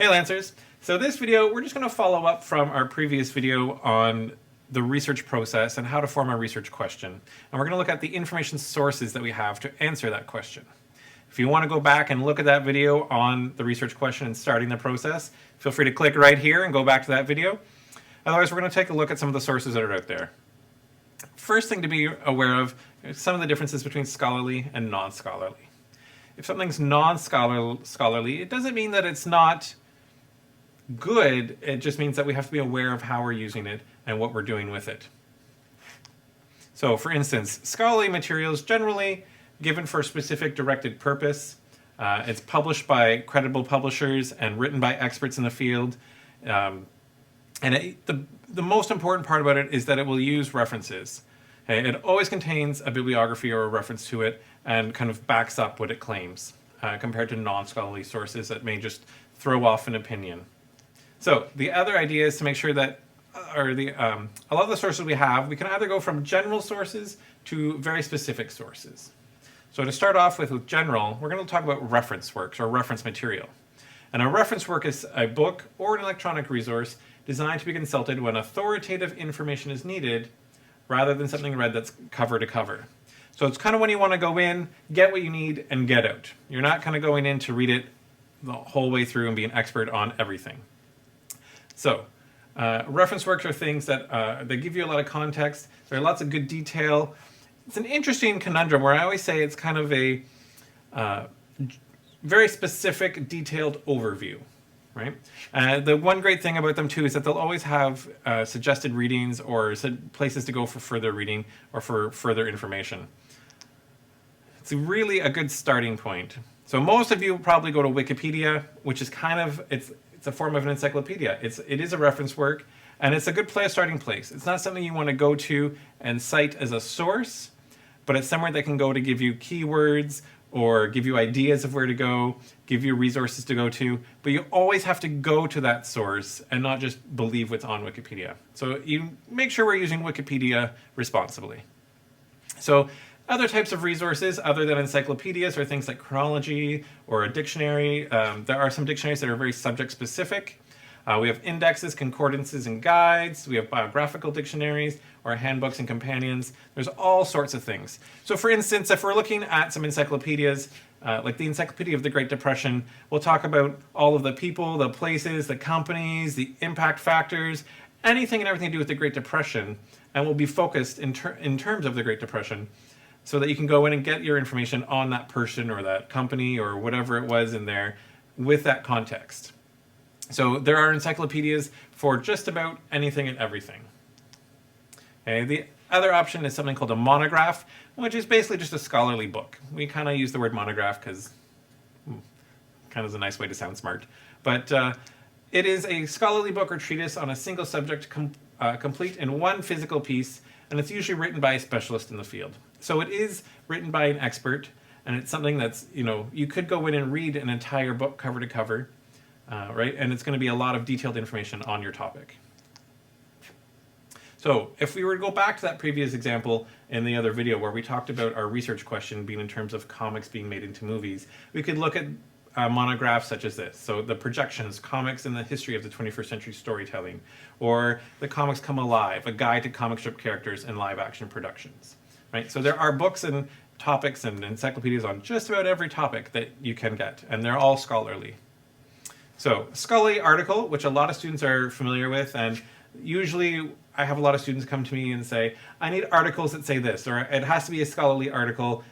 Hey Lancers! So this video, we're just going to follow up from our previous video on the research process and how to form a research question. And we're going to look at the information sources that we have to answer that question. If you want to go back and look at that video on the research question and starting the process, feel free to click right here and go back to that video. Otherwise, we're going to take a look at some of the sources that are out there. First thing to be aware of is some of the differences between scholarly and non-scholarly. If something's non-scholarly, it doesn't mean that it's not good, it just means that we have to be aware of how we're using it and what we're doing with it. So for instance, scholarly material is generally given for a specific directed purpose. It's published by credible publishers and written by experts in the field. The most important part about it is that it will use references. Okay? It always contains a bibliography or a reference to it and kind of backs up what it claims, compared to non-scholarly sources that may just throw off an opinion. So the other idea is to make sure that a lot of the sources we have, we can either go from general sources to very specific sources. So to start off with general, we're going to talk about reference works or reference material. And a reference work is a book or an electronic resource designed to be consulted when authoritative information is needed rather than something read that's cover to cover. So it's kind of when you want to go in, get what you need, and get out. You're not kind of going in to read it the whole way through and be an expert on everything. So, reference works are things that they give you a lot of context. There are lots of good detail. It's an interesting conundrum where I always say it's kind of a very specific, detailed overview, right? The one great thing about them too is that they'll always have suggested readings or places to go for further reading or for further information. It's really a good starting point. So most of you probably go to Wikipedia, which is kind of, it's a form of an encyclopedia. It is a reference work, and it's a good starting place. It's not something you want to go to and cite as a source, but it's somewhere that can go to give you keywords or give you ideas of where to go, give you resources to go to, but you always have to go to that source and not just believe what's on Wikipedia. So you make sure we're using Wikipedia responsibly. So other types of resources other than encyclopedias are things like chronology or a dictionary. There are some dictionaries that are very subject specific. We have indexes, concordances, and guides. We have biographical dictionaries or handbooks and companions. There's all sorts of things. So for instance, if we're looking at some encyclopedias, like the Encyclopedia of the Great Depression, we'll talk about all of the people, the places, the companies, the impact factors, anything and everything to do with the Great Depression, and we'll be focused in terms of the Great Depression, so that you can go in and get your information on that person or that company or whatever it was in there with that context. So there are encyclopedias for just about anything and everything. Okay, the other option is something called a monograph, which is basically just a scholarly book. We kind of use the word monograph because kind of is a nice way to sound smart. But it is a scholarly book or treatise on a single subject complete in one physical piece, and it's usually written by a specialist in the field. So it is written by an expert, and it's something that's, you could go in and read an entire book cover to cover, right? And it's going to be a lot of detailed information on your topic. So if we were to go back to that previous example in the other video where we talked about our research question being in terms of comics being made into movies, we could look at monographs such as this. So the projections, comics in the history of the 21st century storytelling, or the Comics Come Alive, a guide to comic strip characters and live action productions. Right? So there are books and topics and encyclopedias on just about every topic that you can get, and they're all scholarly. So scholarly article, which a lot of students are familiar with, and usually I have a lot of students come to me and say, I need articles that say this, or it has to be a scholarly article,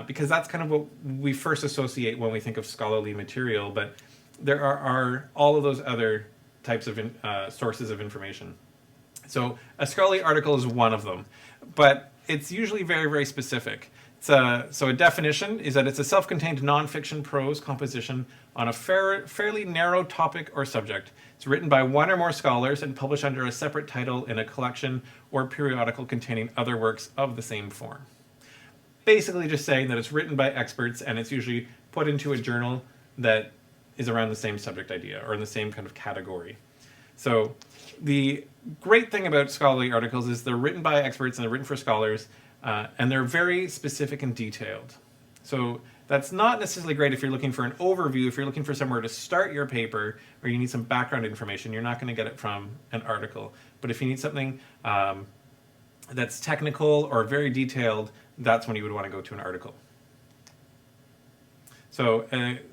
because that's kind of what we first associate when we think of scholarly material, but there are all of those other types of sources of information. So a scholarly article is one of them, but it's usually very, very specific. So a definition is that it's a self-contained nonfiction prose composition on a fairly narrow topic or subject. It's written by one or more scholars and published under a separate title in a collection or periodical containing other works of the same form. Basically just saying that it's written by experts and it's usually put into a journal that is around the same subject idea or in the same kind of category. So the great thing about scholarly articles is they're written by experts and they're written for scholars, and they're very specific and detailed. So That's not necessarily great if you're looking for an overview, if you're looking for somewhere to start your paper, or you need some background information. You're not going to get it from an article. But if you need something that's technical or very detailed, that's when you would want to go to an article. So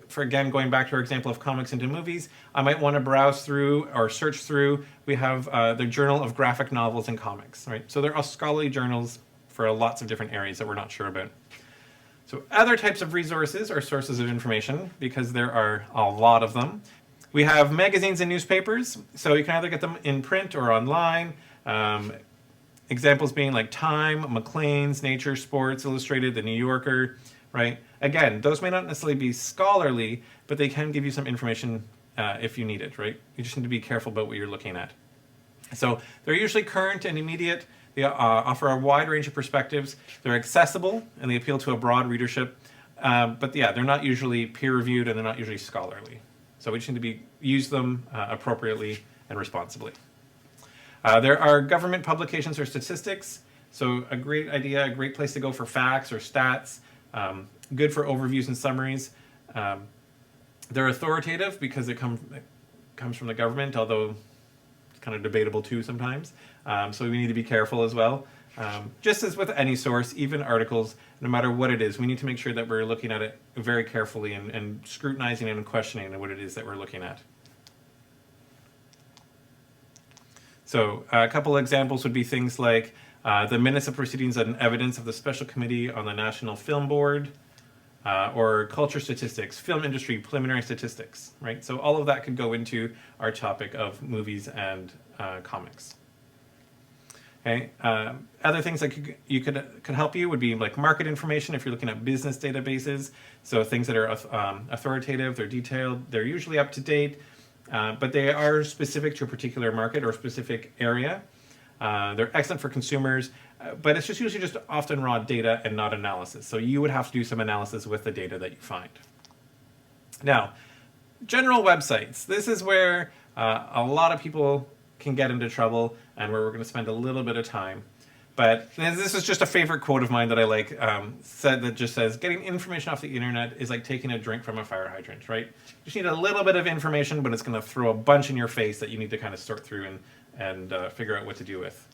for again, going back to our example of comics into movies, I might want to browse through or search through. We have the Journal of Graphic Novels and Comics, right? So there are scholarly journals for lots of different areas that we're not sure about. So other types of resources or sources of information, because there are a lot of them. We have magazines and newspapers, so you can either get them in print or online. Examples being like Time, Maclean's, Nature, Sports Illustrated, The New Yorker, right? Again, those may not necessarily be scholarly, but they can give you some information if you need it, right? You just need to be careful about what you're looking at. So they're usually current and immediate. They offer a wide range of perspectives. They're accessible and they appeal to a broad readership. But yeah, they're not usually peer-reviewed and they're not usually scholarly. So we just need to use them appropriately and responsibly. There are government publications or statistics. So a great idea, a great place to go for facts or stats. Good for overviews and summaries. They're authoritative because it comes from the government, although it's kind of debatable too sometimes. So we need to be careful as well. Just as with any source, even articles, no matter what it is, we need to make sure that we're looking at it very carefully and scrutinizing and questioning what it is that we're looking at. So a couple examples would be things like the minutes of proceedings and evidence of the Special Committee on the National Film Board, or culture statistics, film industry preliminary statistics, right? So all of that could go into our topic of movies and comics. Okay. Other things that could help you would be like market information if you're looking at business databases. So things that are authoritative, they're detailed, they're usually up to date, but they are specific to a particular market or specific area. They're excellent for consumers, but it's just usually just often raw data and not analysis. So you would have to do some analysis with the data that you find. Now, general websites. This is where a lot of people can get into trouble and where we're going to spend a little bit of time. But this is just a favorite quote of mine that I like, that just says, getting information off the internet is like taking a drink from a fire hydrant, right? You just need a little bit of information, but it's going to throw a bunch in your face that you need to kind of sort through and figure out what to do with.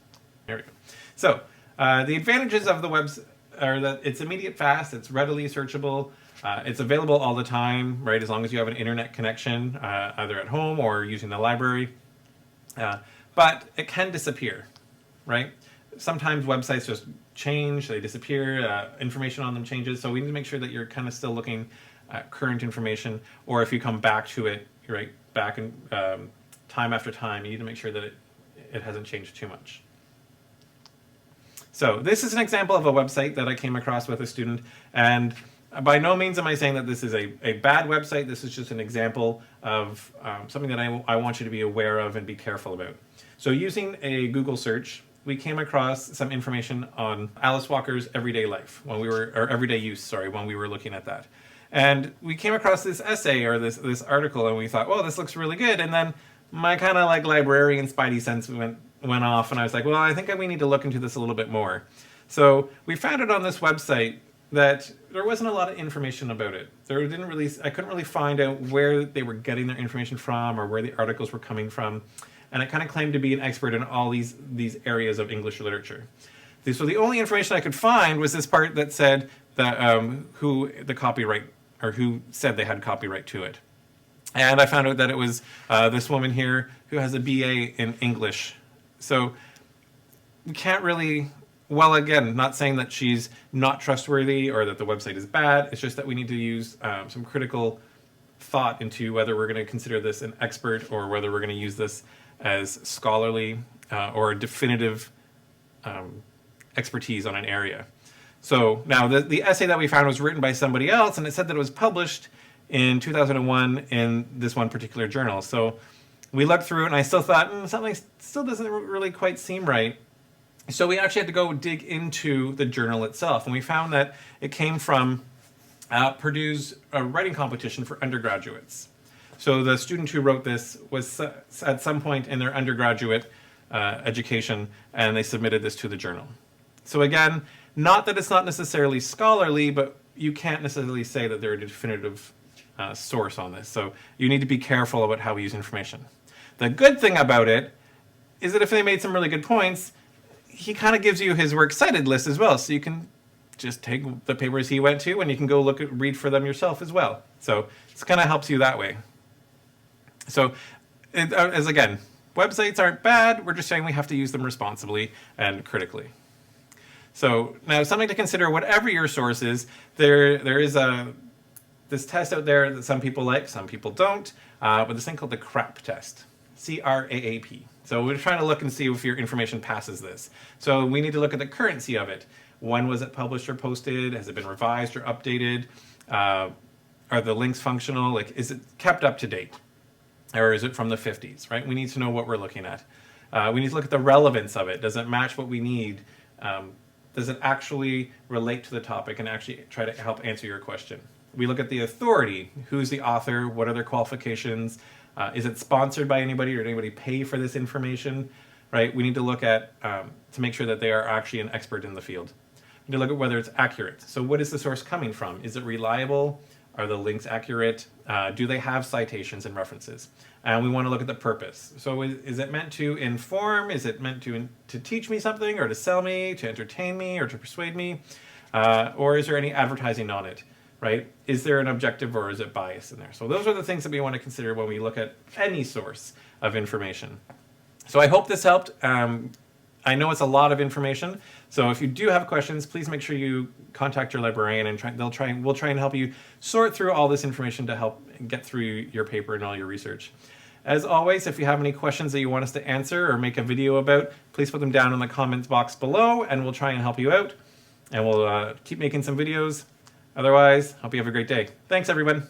There we go. So the advantages of the web are that it's immediate, fast, it's readily searchable, it's available all the time, right? As long as you have an internet connection, either at home or using the library. But it can disappear, right? Sometimes websites just change, they disappear, information on them changes, so we need to make sure that you're kind of still looking at current information, or if you come back to it, right, back in time after time, you need to make sure that it hasn't changed too much. So this is an example of a website that I came across with a student, and by no means am I saying that this is a bad website. This is just an example of something that I want you to be aware of and be careful about. So using a Google search, we came across some information on Alice Walker's everyday life or everyday use, when we were looking at that. And we came across this essay or this article and we thought, well, this looks really good. And then my kind of like librarian spidey sense went off and I was like, well, I think we need to look into this a little bit more. So we found it on this website that there wasn't a lot of information about it. I couldn't really find out where they were getting their information from or where the articles were coming from. And it kind of claimed to be an expert in all these areas of English literature. So the only information I could find was this part that said that who said they had copyright to it. And I found out that it was this woman here who has a BA in English. So we can't really, well, again, not saying that she's not trustworthy or that the website is bad. It's just that we need to use some critical thought into whether we're going to consider this an expert or whether we're going to use this as scholarly or definitive expertise on an area. So now the essay that we found was written by somebody else, and it said that it was published in 2001 in this one particular journal. So we looked through it, and I still thought, something still doesn't really quite seem right. So we actually had to go dig into the journal itself, and we found that it came from Purdue's writing competition for undergraduates. So the student who wrote this was at some point in their undergraduate education, and they submitted this to the journal. So again, not that it's not necessarily scholarly, but you can't necessarily say that they're a definitive source on this. So you need to be careful about how we use information. The good thing about it is that if they made some really good points, he kind of gives you his works cited list as well. So you can just take the papers he went to and you can go read for them yourself as well. So it kind of helps you that way. So as again, websites aren't bad. We're just saying we have to use them responsibly and critically. So now something to consider, whatever your source is, there is this test out there that some people like, some people don't, with this thing called the CRAP test, C-R-A-A-P. So we're trying to look and see if your information passes this. So we need to look at the currency of it. When was it published or posted? Has it been revised or updated? Are the links functional? Like, is it kept up to date? Or is it from the 50s, right? We need to know what we're looking at. We need to look at the relevance of it. Does it match what we need? Does it actually relate to the topic and actually try to help answer your question? We look at the authority. Who's the author? What are their qualifications? Is it sponsored by anybody, or did anybody pay for this information? Right? We need to look at, to make sure that they are actually an expert in the field. We need to look at whether it's accurate. So what is the source coming from? Is it reliable? Are the links accurate? Do they have citations and references? And we want to look at the purpose. So is it meant to inform? Is it meant to teach me something, or to sell me, to entertain me, or to persuade me? Or is there any advertising on it? Right? Is there an objective, or is it bias in there? So those are the things that we want to consider when we look at any source of information. So I hope this helped. I know it's a lot of information, so if you do have questions, please make sure you contact your librarian, and we'll try and help you sort through all this information to help get through your paper and all your research. As always, if you have any questions that you want us to answer or make a video about, please put them down in the comments box below, and we'll try and help you out. And we'll keep making some videos. Otherwise, hope you have a great day. Thanks, everyone.